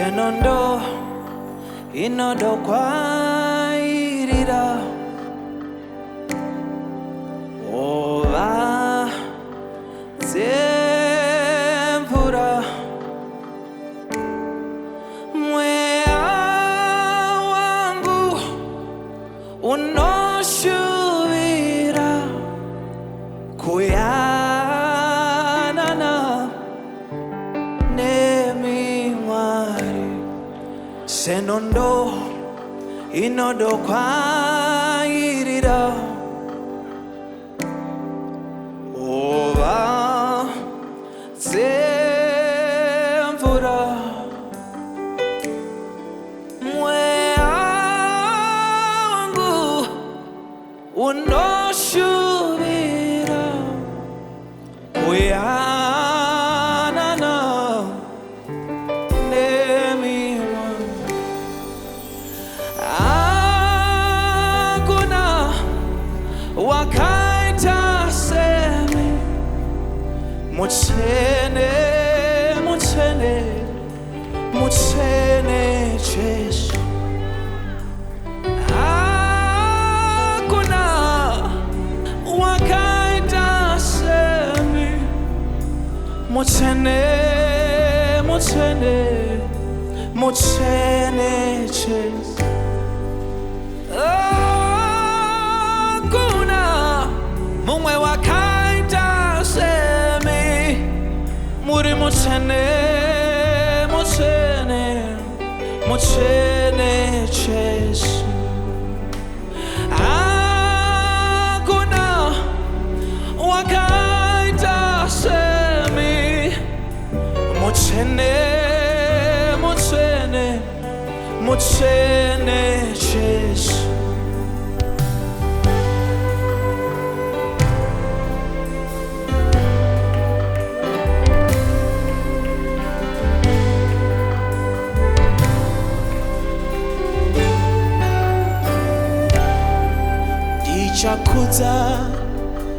Senondo inodo kwa irira Oba zemvura Mwea wangu unoshuvira kuyanana nemi mwari Senondo inodo kwa irira Oba zemvura Mwea wangu unoshuvira kuyanana nemi Hakuna wakaita semi Mutsene, mutsene, mutsene Jesu Hakuna wakaita semi Mutsene, mutsene, mutsene Jesu Hakuna mumwe wakaita semi Muri mutsene, mutsene, mutsene Jesu Hakuna wakaita semi Mutsene, mutsene, mutsene Jesu Chakuza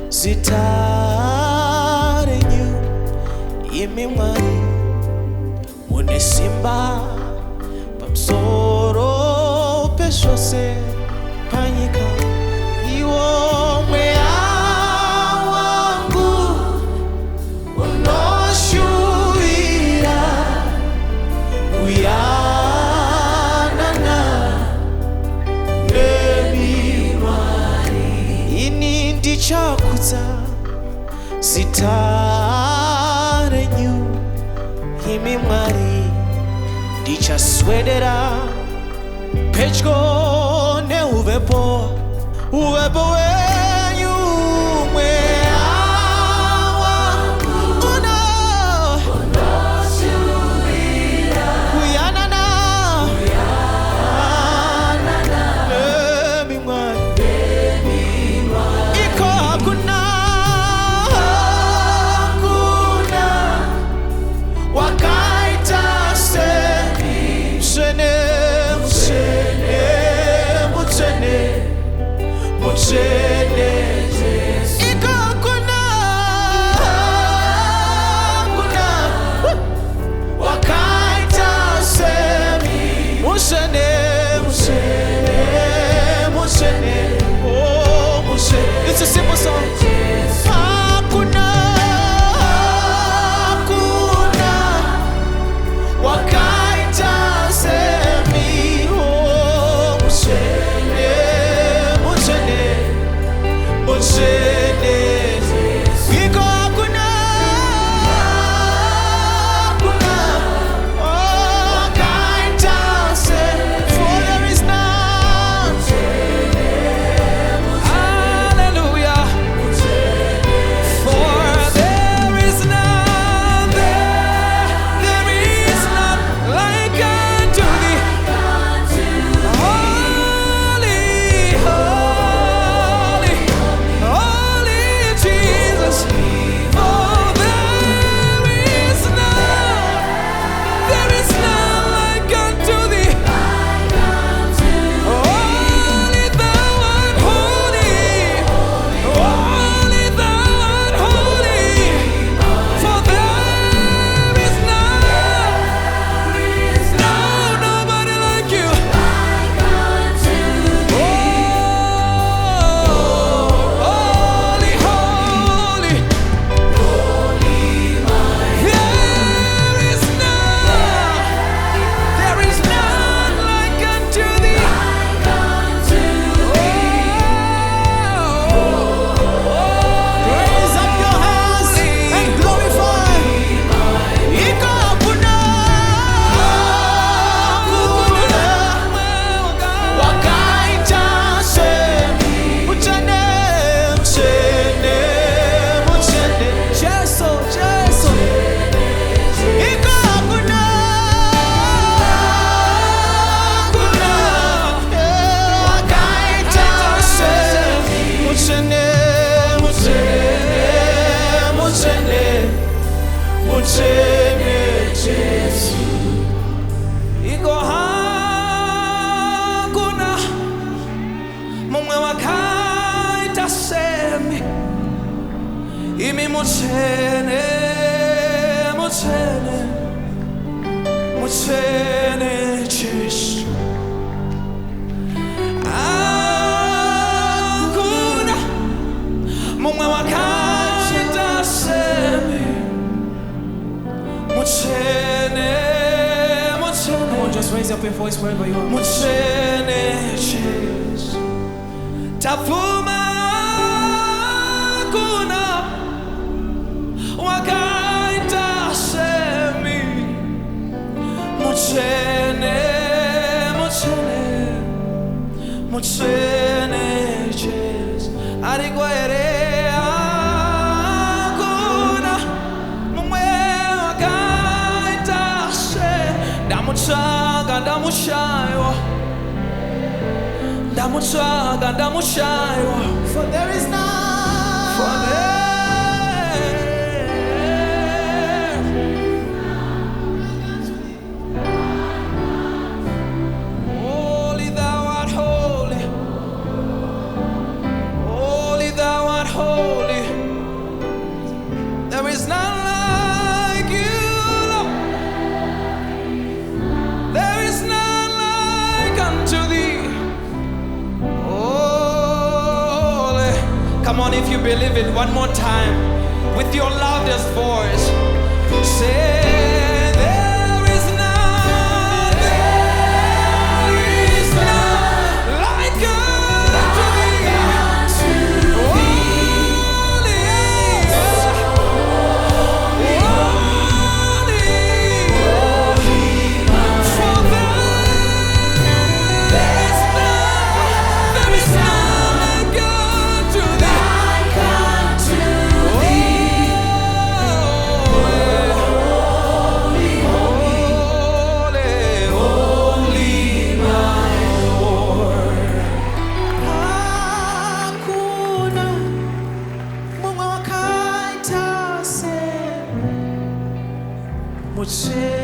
zitarenyu imimwari munesimba pamsoro peshose panyika iwo mwea wangu unoshuira kuyanana Chakuza zitarenyu imimwari ndichaswedera pedyo neuvepo wenyu mwea wangu unoshuvira kuyanana Mutsene Mutene, Mutene, Mutene, Jesu. Hakuna mumwe wakaita semi. Mutene, Mutene. Come on, just raise up your voice wherever you are. Mutene, Jesu. Tafuma kuna wakaita semi. Mutene, Mutene, Mutene, Jesu. Arigwere hakuna mumwe wakaita semi. Ndamutsvaga ndamushaiwa, ndamutsvaga ndamushaiwa. For there is none. For there. Holy thou art holy. Holy thou art holy. There is none like you, Lord. There is none like unto thee. Come on, if you believe it, one more time with your loudest voice. Say, there is none like unto thee. For there is none like unto thee.